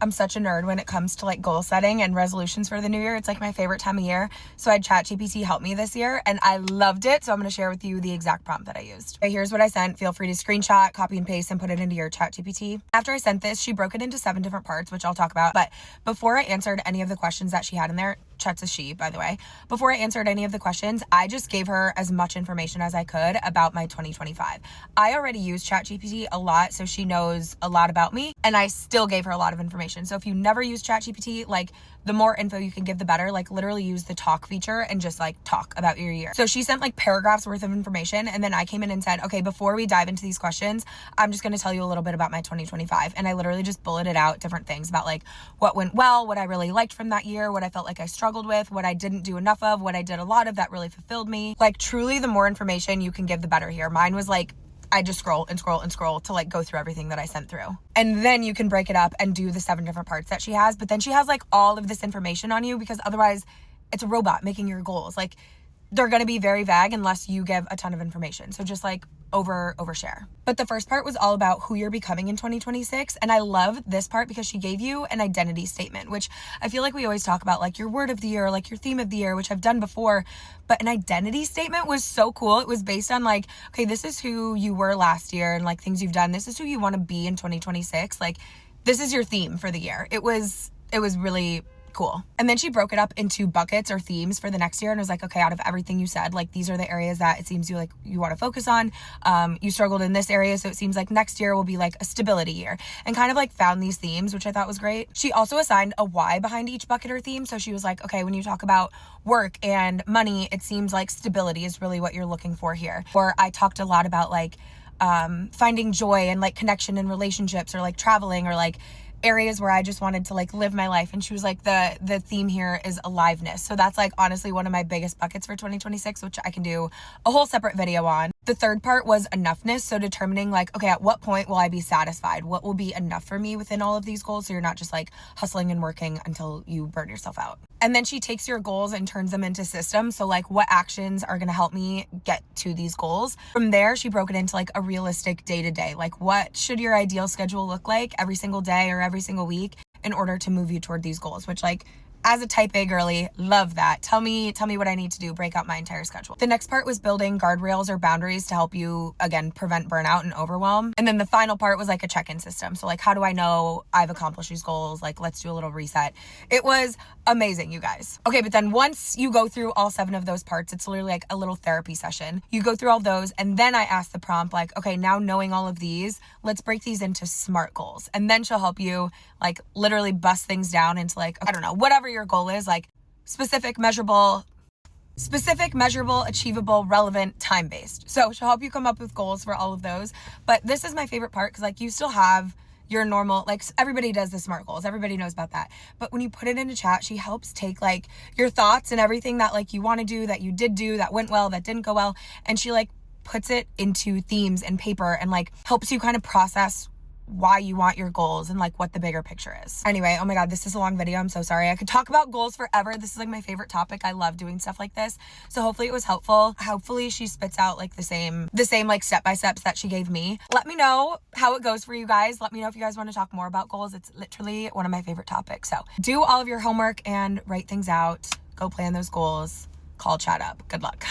I'm such a nerd when it comes to like goal setting and resolutions for the new year. It's like my favorite time of year. So I had ChatGPT help me this year and I loved it. So I'm going to share with you the exact prompt that I used. Okay, here's what I sent. Feel free to screenshot, copy and paste and put it into your ChatGPT. After I sent this, she broke it into 7 different parts, which I'll talk about. But before I answered any of the questions that she had in there, Chet's a she, by the way. Before I answered any of the questions, I just gave her as much information as I could about my 2025. I already use ChatGPT a lot, so she knows a lot about me, and I still gave her a lot of information. So if you never use ChatGPT, like the more info you can give, the better. Like literally use the talk feature and just like talk about your year. So she sent like paragraphs worth of information, and then I came in and said, okay, before we dive into these questions, I'm just going to tell you a little bit about my 2025. And I literally just bulleted out different things about like what went well, what I really liked from that year, what I felt like I struggled with, what I didn't do enough of, what I did a lot of that really fulfilled me. Like truly the more information you can give, the better here. Mine was like, I just scroll and scroll and scroll to like go through everything that I sent through. And then you can break it up and do the 7 different parts that she has. But then she has like all of this information on you, because otherwise it's a robot making your goals. Like they're going to be very vague unless you give a ton of information. So just like overshare. But the first part was all about who you're becoming in 2026. And I love this part because she gave you an identity statement, which I feel like we always talk about, like your word of the year, like your theme of the year, which I've done before. But an identity statement was so cool. It was based on like, okay, this is who you were last year and like things you've done. This is who you want to be in 2026. Like this is your theme for the year. It was really cool. And then she broke it up into buckets or themes for the next year and was like, okay, out of everything you said, like these are the areas that it seems you want to focus on. You struggled in this area, so it seems like next year will be like a stability year, and kind of like found these themes, which I thought was great. She also assigned a why behind each bucket or theme. So she was like, okay, when you talk about work and money, it seems like stability is really what you're looking for here. Or I talked a lot about like finding joy and like connection in relationships, or like traveling, or like areas where I just wanted to like live my life. And she was like, the theme here is aliveness. So that's like honestly one of my biggest buckets for 2026, which I can do a whole separate video on. The third part was enoughness. So determining like, okay, at what point will I be satisfied? What will be enough for me within all of these goals? So you're not just like hustling and working until you burn yourself out. And then she takes your goals and turns them into systems. So like what actions are going to help me get to these goals? From there, she broke it into like a realistic day-to-day. Like what should your ideal schedule look like every single day or every single week in order to move you toward these goals? Which like, as a type A girly, love that. Tell me what I need to do, break out my entire schedule. The next part was building guardrails or boundaries to help you, again, prevent burnout and overwhelm. And then the final part was like a check-in system. So like, how do I know I've accomplished these goals? Like, let's do a little reset. It was amazing, you guys. Okay, but then once you go through all 7 of those parts, it's literally like a little therapy session. You go through all those, and then I asked the prompt like, okay, now knowing all of these, let's break these into SMART goals. And then she'll help you like literally bust things down into like, I don't know, whatever your goal is, like specific, measurable, achievable, relevant, time-based. So she'll help you come up with goals for all of those. But this is my favorite part, because like you still have your normal, like everybody does the SMART goals. Everybody knows about that. But when you put it into chat, she helps take like your thoughts and everything that like you want to do, that you did do, that went well, that didn't go well. And she like puts it into themes and paper and like helps you kind of process why you want your goals and like what the bigger picture is. Anyway, oh my God, this is a long video. I'm so sorry. I could talk about goals forever. This is like my favorite topic. I love doing stuff like this. So hopefully it was helpful. Hopefully she spits out like the same like step-by-steps that she gave me. Let me know how it goes for you guys. Let me know if you guys want to talk more about goals. It's literally one of my favorite topics. So do all of your homework and write things out. Go plan those goals. Call chat up. Good luck.